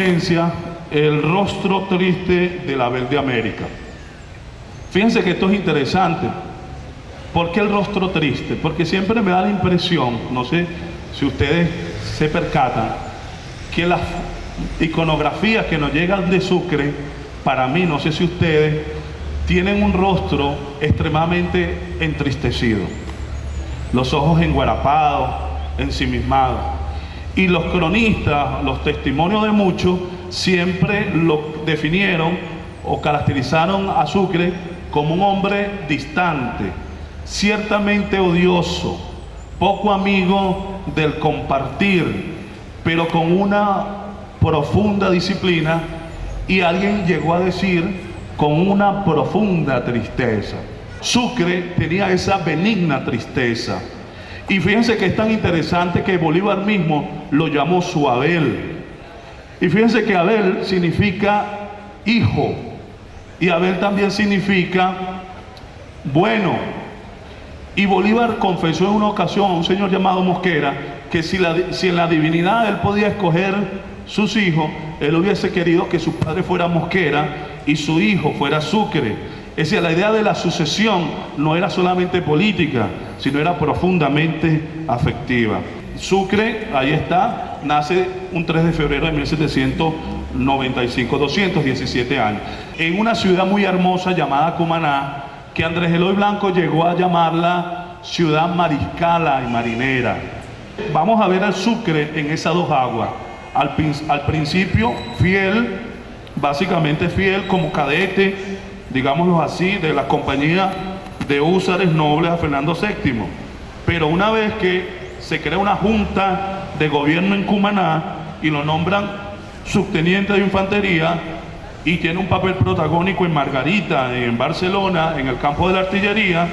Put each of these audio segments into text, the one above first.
independencia, el rostro triste de Abel de América. Fíjense que esto es interesante. ¿Por qué el rostro triste? Porque siempre me da la impresión, no sé si ustedes se percatan, que las iconografías que nos llegan de Sucre, para mí, no sé si ustedes, tienen un rostro extremadamente entristecido, los ojos enguarapados, ensimismados. Y los cronistas, los testimonios de muchos, siempre lo definieron o caracterizaron a Sucre como un hombre distante, ciertamente odioso, poco amigo del compartir, pero con una profunda disciplina, y alguien llegó a decir con una profunda tristeza. Sucre tenía esa benigna tristeza. Y fíjense que es tan interesante que Bolívar mismo lo llamó su Abel. Y fíjense que Abel significa hijo, y Abel también significa bueno. Y Bolívar confesó en una ocasión a un señor llamado Mosquera que si en la divinidad él podía escoger sus hijos, él hubiese querido que su padre fuera Mosquera y su hijo fuera Sucre. Es decir, la idea de la sucesión no era solamente política, sino era profundamente afectiva. Sucre, ahí está, nace un 3 de febrero de 1795, 217 años, en una ciudad muy hermosa llamada Cumaná, que Andrés Eloy Blanco llegó a llamarla ciudad mariscala y marinera. Vamos a ver al Sucre en esas dos aguas. Al principio fiel, básicamente fiel como cadete, digámoslo así, de la compañía de húsares nobles a Fernando VII. Pero una vez que se crea una junta de gobierno en Cumaná y lo nombran subteniente de infantería, y tiene un papel protagónico en Margarita, en Barcelona, en el campo de la artillería,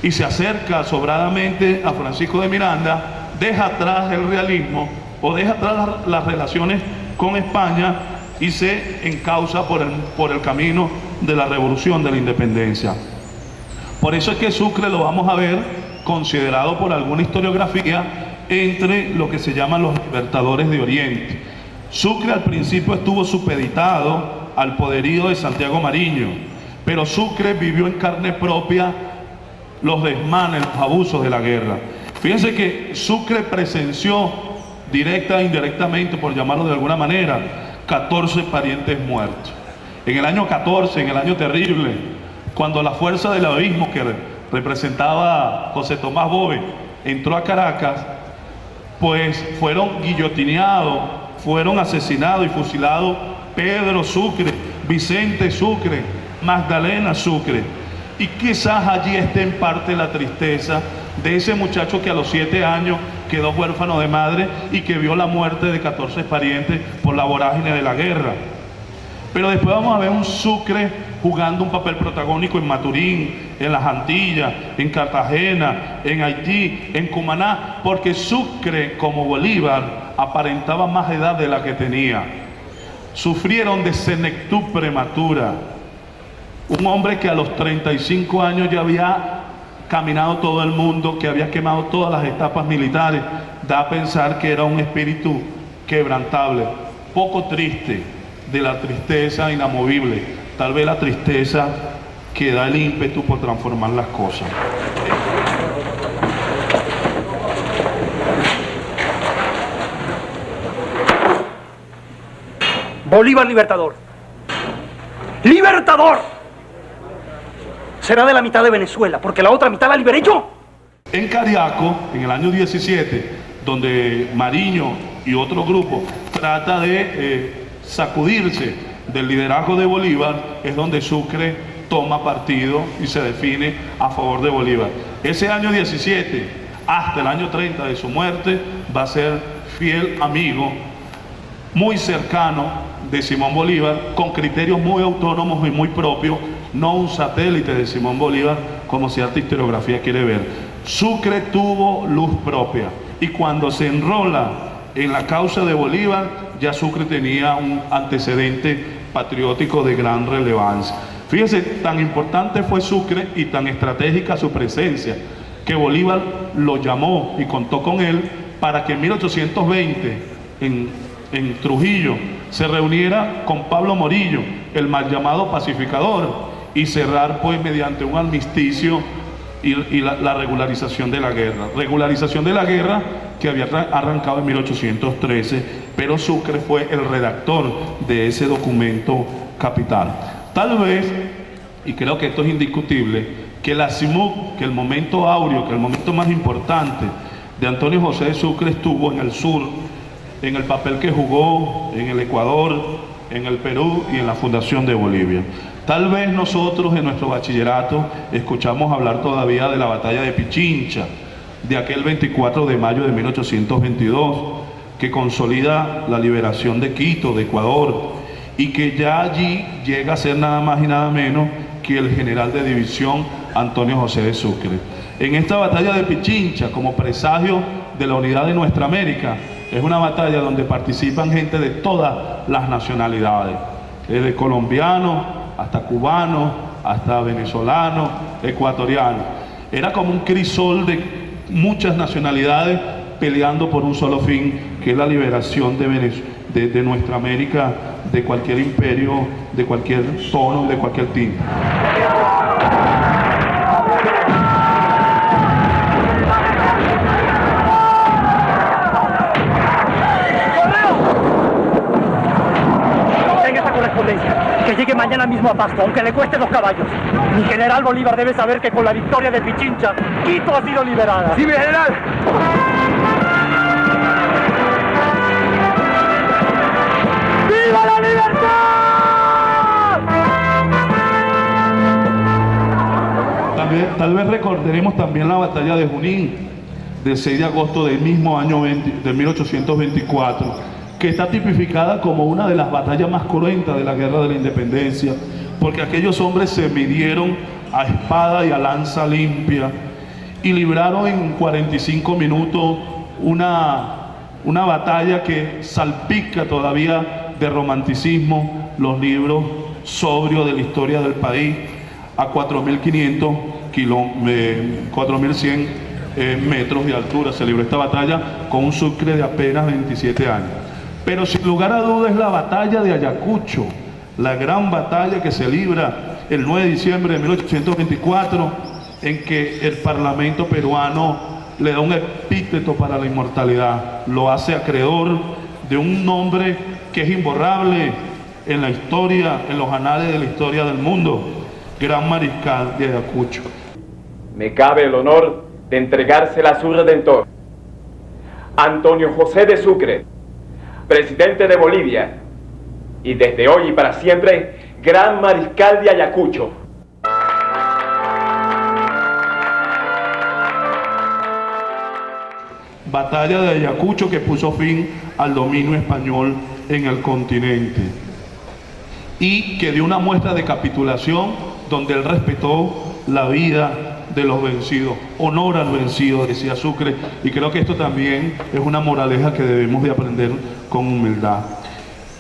y se acerca sobradamente a Francisco de Miranda, deja atrás el realismo o deja atrás las relaciones con España y se encausa por el camino de la revolución, de la independencia. Por eso es que Sucre lo vamos a ver considerado por alguna historiografía entre lo que se llaman los libertadores de Oriente. Sucre al principio estuvo supeditado al poderío de Santiago Mariño, pero Sucre vivió en carne propia los desmanes, los abusos de la guerra. Fíjense que Sucre presenció directa e indirectamente, por llamarlo de alguna manera, 14 parientes muertos. En el año 14, en el año terrible, cuando la fuerza del abismo que representaba José Tomás Bove entró a Caracas, pues fueron guillotineados, fueron asesinados y fusilados Pedro Sucre, Vicente Sucre, Magdalena Sucre. Y quizás allí esté en parte la tristeza de ese muchacho que a los 7 años quedó huérfano de madre y que vio la muerte de 14 parientes por la vorágine de la guerra. Pero después vamos a ver un Sucre jugando un papel protagónico en Maturín, en las Antillas, en Cartagena, en Haití, en Cumaná, porque Sucre, como Bolívar, aparentaba más edad de la que tenía. Sufrieron de senectud prematura. Un hombre que a los 35 años ya había caminado todo el mundo, que había quemado todas las etapas militares, da a pensar que era un espíritu quebrantable, poco triste, de la tristeza inamovible, tal vez la tristeza que da el ímpetu por transformar las cosas. Bolívar libertador. ¡Libertador! Será de la mitad de Venezuela, porque la otra mitad la liberé yo. En Cariaco, en el año 17, donde Mariño y otro grupo trata de sacudirse del liderazgo de Bolívar, es donde Sucre toma partido y se define a favor de Bolívar. Ese año 17, hasta el año 30 de su muerte, va a ser fiel amigo, muy cercano de Simón Bolívar, con criterios muy autónomos y muy propios, no un satélite de Simón Bolívar, como cierta historiografía quiere ver. Sucre tuvo luz propia, y cuando se enrola en la causa de Bolívar, ya Sucre tenía un antecedente patriótico de gran relevancia. Fíjense, tan importante fue Sucre y tan estratégica su presencia, que Bolívar lo llamó y contó con él para que en 1820, en Trujillo, se reuniera con Pablo Morillo, el mal llamado pacificador, y cerrar pues mediante un armisticio y la regularización de la guerra. Regularización de la guerra que había arrancado en 1813, pero Sucre fue el redactor de ese documento capital. Tal vez, y creo que esto es indiscutible, que la CIMUC, que el momento áureo, que el momento más importante de Antonio José de Sucre estuvo en el sur, en el papel que jugó en el Ecuador, en el Perú y en la fundación de Bolivia. Tal vez nosotros en nuestro bachillerato escuchamos hablar todavía de la batalla de Pichincha, de aquel 24 de mayo de 1822, que consolida la liberación de Quito, de Ecuador, y que ya allí llega a ser nada más y nada menos que el general de división Antonio José de Sucre. En esta batalla de Pichincha, como presagio de la unidad de nuestra América, es una batalla donde participan gente de todas las nacionalidades, desde colombianos hasta cubanos, hasta venezolanos, ecuatorianos. Era como un crisol de muchas nacionalidades peleando por un solo fin, que es la liberación de nuestra América, de cualquier imperio, de cualquier tono, de cualquier tinte. Que llegue mañana mismo a Pasto, aunque le cueste 2 caballos. Mi general Bolívar debe saber que con la victoria de Pichincha, Quito ha sido liberada. ¡Sí, mi general! ¡Viva la libertad! Tal vez recordaremos también la batalla de Junín, del 6 de agosto del mismo año de 1824, que está tipificada como una de las batallas más cruentas de la guerra de la independencia, porque aquellos hombres se midieron a espada y a lanza limpia y libraron en 45 minutos una batalla que salpica todavía de romanticismo los libros sobrios de la historia del país, a 4.100 metros de altura. Se libró esta batalla con un Sucre de apenas 27 años. Pero sin lugar a dudas es la batalla de Ayacucho, la gran batalla que se libra el 9 de diciembre de 1824, en que el Parlamento peruano le da un epíteto para la inmortalidad, lo hace acreedor de un nombre que es imborrable en la historia, en los anales de la historia del mundo, Gran Mariscal de Ayacucho. Me cabe el honor de entregársela a su redentor, Antonio José de Sucre, presidente de Bolivia, y desde hoy y para siempre, Gran Mariscal de Ayacucho. Batalla de Ayacucho que puso fin al dominio español en el continente y que dio una muestra de capitulación donde él respetó la vida de los vencidos, honor al vencido, decía Sucre, y creo que esto también es una moraleja que debemos de aprender con humildad.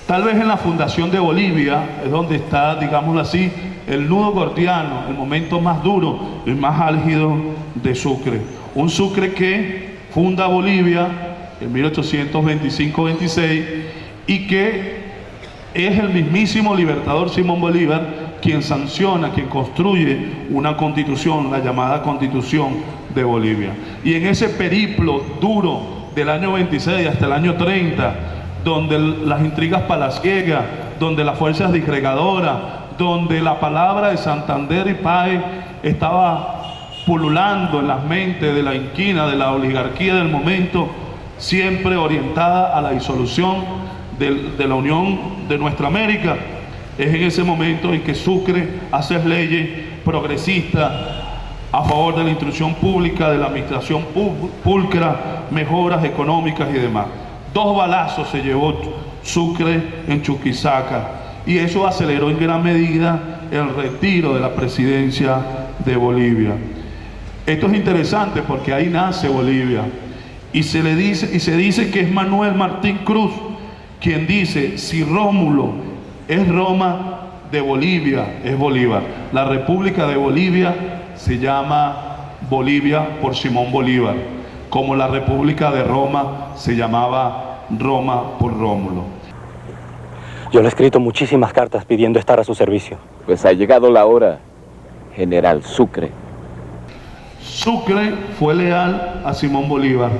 Tal vez en la fundación de Bolivia es donde está, digámoslo así, el nudo gordiano, el momento más duro, el más álgido de Sucre. Un Sucre que funda Bolivia en 1825-26 y que es el mismísimo libertador Simón Bolívar quien sanciona, quien construye una constitución, la llamada Constitución de Bolivia. Y en ese periplo duro del año 26 hasta el año 30, donde las intrigas palaciegas, donde las fuerzas disgregadoras, donde la palabra de Santander y Páez estaba pululando en las mentes de la inquina, de la oligarquía del momento, siempre orientada a la disolución de la unión de nuestra América. Es en ese momento en que Sucre hace leyes progresistas a favor de la instrucción pública, de la administración pulcra, mejoras económicas y demás. 2 balazos se llevó Sucre en Chuquisaca y eso aceleró en gran medida el retiro de la presidencia de Bolivia. Esto es interesante porque ahí nace Bolivia y se dice que es Manuel Martín Cruz quien dice: si Rómulo es Roma, de Bolivia es Bolívar. La República de Bolivia se llama Bolivia por Simón Bolívar, como la República de Roma se llamaba Roma por Rómulo. Yo le he escrito muchísimas cartas pidiendo estar a su servicio. Pues ha llegado la hora, General Sucre. Sucre fue leal a Simón Bolívar.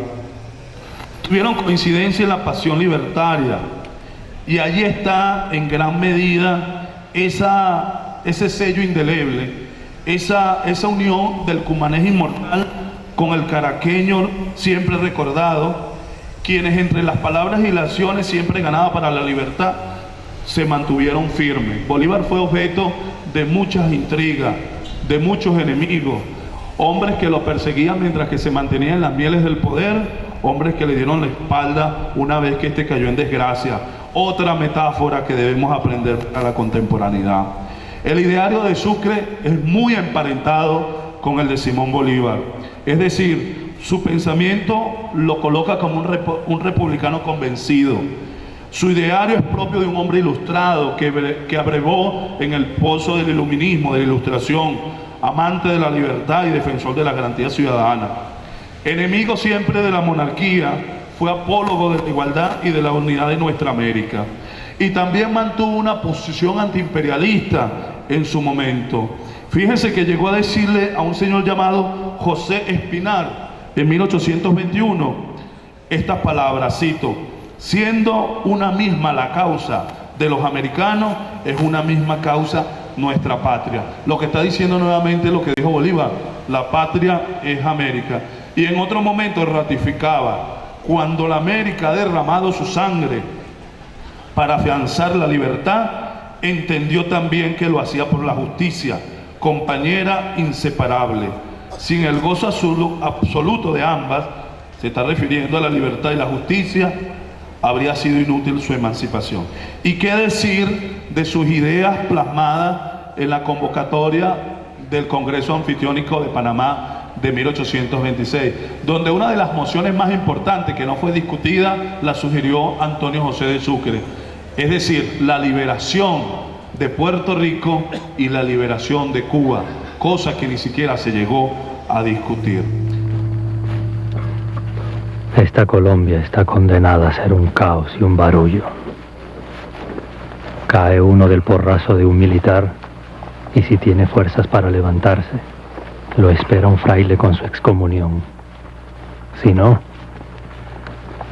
Tuvieron coincidencia en la pasión libertaria. Y allí está en gran medida ese sello indeleble, esa unión del cumanés inmortal con el caraqueño siempre recordado, quienes entre las palabras y las acciones siempre ganadas para la libertad se mantuvieron firmes. Bolívar fue objeto de muchas intrigas, de muchos enemigos, hombres que lo perseguían mientras que se mantenía en las mieles del poder, hombres que le dieron la espalda una vez que este cayó en desgracia. Otra metáfora que debemos aprender para la contemporaneidad. El ideario de Sucre es muy emparentado con el de Simón Bolívar. Es decir, su pensamiento lo coloca como un republicano convencido. Su ideario es propio de un hombre ilustrado que abrevó en el pozo del iluminismo, de la ilustración, amante de la libertad y defensor de la garantía ciudadana. Enemigo siempre de la monarquía, fue apólogo de la igualdad y de la unidad de nuestra América. Y también mantuvo una posición antiimperialista en su momento. Fíjense que llegó a decirle a un señor llamado José Espinar en 1821 estas palabras, cito: siendo una misma la causa de los americanos, es una misma causa nuestra patria. Lo que está diciendo nuevamente lo que dijo Bolívar: la patria es América. Y en otro momento ratificaba: cuando la América ha derramado su sangre para afianzar la libertad, entendió también que lo hacía por la justicia, compañera inseparable. Sin el gozo absoluto de ambas, se está refiriendo a la libertad y la justicia, habría sido inútil su emancipación. ¿Y qué decir de sus ideas plasmadas en la convocatoria del Congreso Anfitriónico de Panamá de 1826, donde una de las mociones más importantes que no fue discutida la sugirió Antonio José de Sucre, es decir, la liberación de Puerto Rico y la liberación de Cuba, cosa que ni siquiera se llegó a discutir. Esta Colombia está condenada a ser un caos y un barullo. Cae uno del porrazo de un militar y si tiene fuerzas para levantarse, lo espera un fraile con su excomunión. Si no,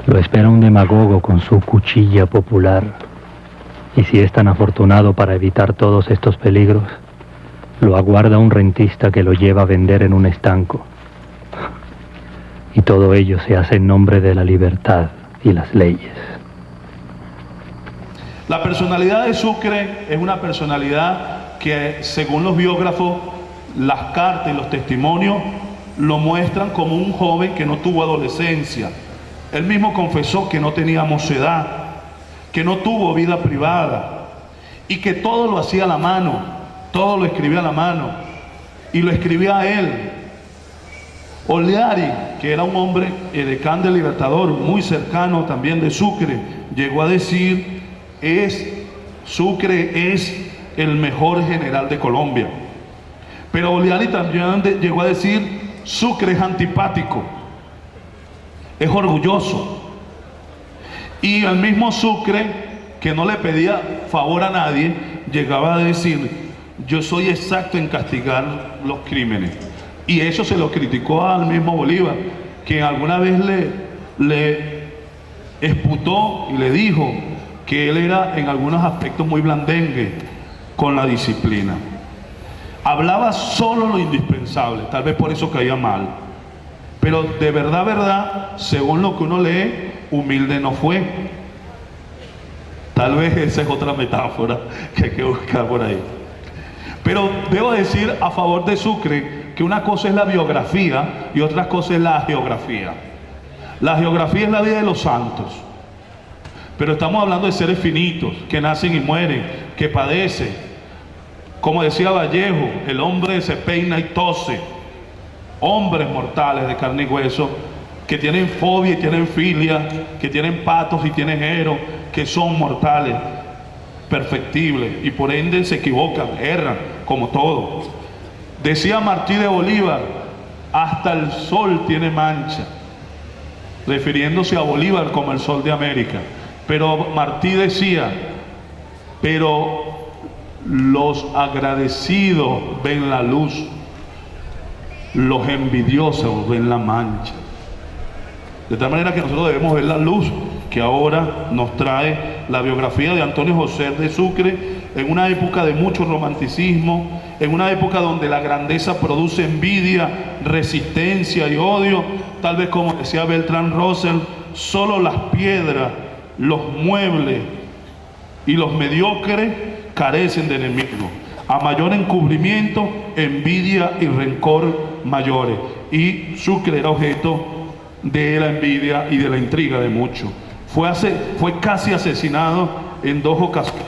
lo espera un demagogo con su cuchilla popular. Y si es tan afortunado para evitar todos estos peligros, lo aguarda un rentista que lo lleva a vender en un estanco. Y todo ello se hace en nombre de la libertad y las leyes. La personalidad de Sucre es una personalidad que, según los biógrafos, las cartas y los testimonios lo muestran como un joven que no tuvo adolescencia. Él mismo confesó que no tenía mocedad, que no tuvo vida privada y que todo lo hacía a la mano, todo lo escribía a la mano y lo escribía a él. Oleari, que era un hombre edecán del Libertador, muy cercano también de Sucre, llegó a decir: Sucre es el mejor general de Colombia. Pero Oleari también llegó a decir: Sucre es antipático, es orgulloso. Y el mismo Sucre, que no le pedía favor a nadie, llegaba a decir: yo soy exacto en castigar los crímenes. Y eso se lo criticó al mismo Bolívar, que alguna vez le esputó y le dijo que él era en algunos aspectos muy blandengue con la disciplina. Hablaba solo lo indispensable, tal vez por eso caía mal. Pero de verdad, según lo que uno lee, humilde no fue. Tal vez esa es otra metáfora que hay que buscar por ahí. Pero debo decir a favor de Sucre que una cosa es la biografía y otra cosa es la geografía. La geografía es la vida de los santos, pero estamos hablando de seres finitos que nacen y mueren, que padecen. Como decía Vallejo, el hombre se peina y tose. Hombres mortales de carne y hueso que tienen fobia y tienen filia, que tienen patos y tienen eros, que son mortales, perfectibles y por ende se equivocan, erran, como todos. Decía Martí de Bolívar: hasta el sol tiene mancha, refiriéndose a Bolívar como el sol de América. Pero Martí decía: pero los agradecidos ven la luz, los envidiosos ven la mancha. De tal manera que nosotros debemos ver la luz que ahora nos trae la biografía de Antonio José de Sucre, en una época de mucho romanticismo, en una época donde la grandeza produce envidia, resistencia y odio. Tal vez, como decía Bertrand Russell, solo las piedras, los muebles y los mediocres carecen de enemigos. A mayor encubrimiento, envidia y rencor mayores. Y Sucre era objeto de la envidia y de la intriga de muchos. Fue casi asesinado en 2 ocasiones.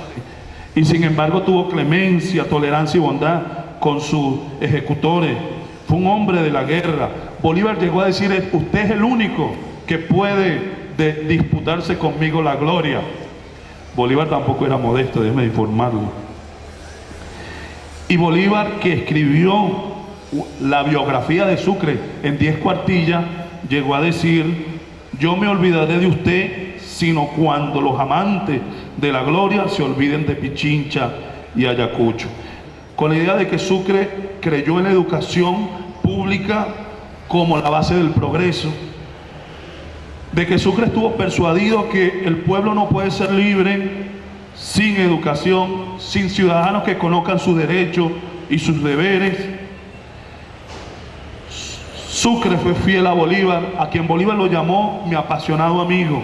Y sin embargo tuvo clemencia, tolerancia y bondad con sus ejecutores. Fue un hombre de la guerra. Bolívar llegó a decir: usted es el único que puede disputarse conmigo la gloria. Bolívar tampoco era modesto, déjeme informarlo. Y Bolívar, que escribió la biografía de Sucre en 10 cuartillas, llegó a decir: yo me olvidaré de usted sino cuando los amantes de la gloria se olviden de Pichincha y Ayacucho. Con la idea de que Sucre creyó en la educación pública como la base del progreso, de que Sucre estuvo persuadido que el pueblo no puede ser libre sin educación, sin ciudadanos que conozcan sus derechos y sus deberes. Sucre fue fiel a Bolívar, a quien Bolívar lo llamó mi apasionado amigo.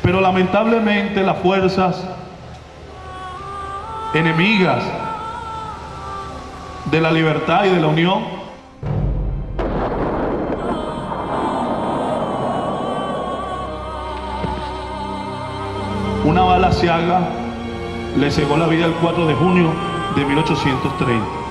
Pero lamentablemente las fuerzas enemigas de la libertad y de la unión una bala ciaga le cegó la vida el 4 de junio de 1830.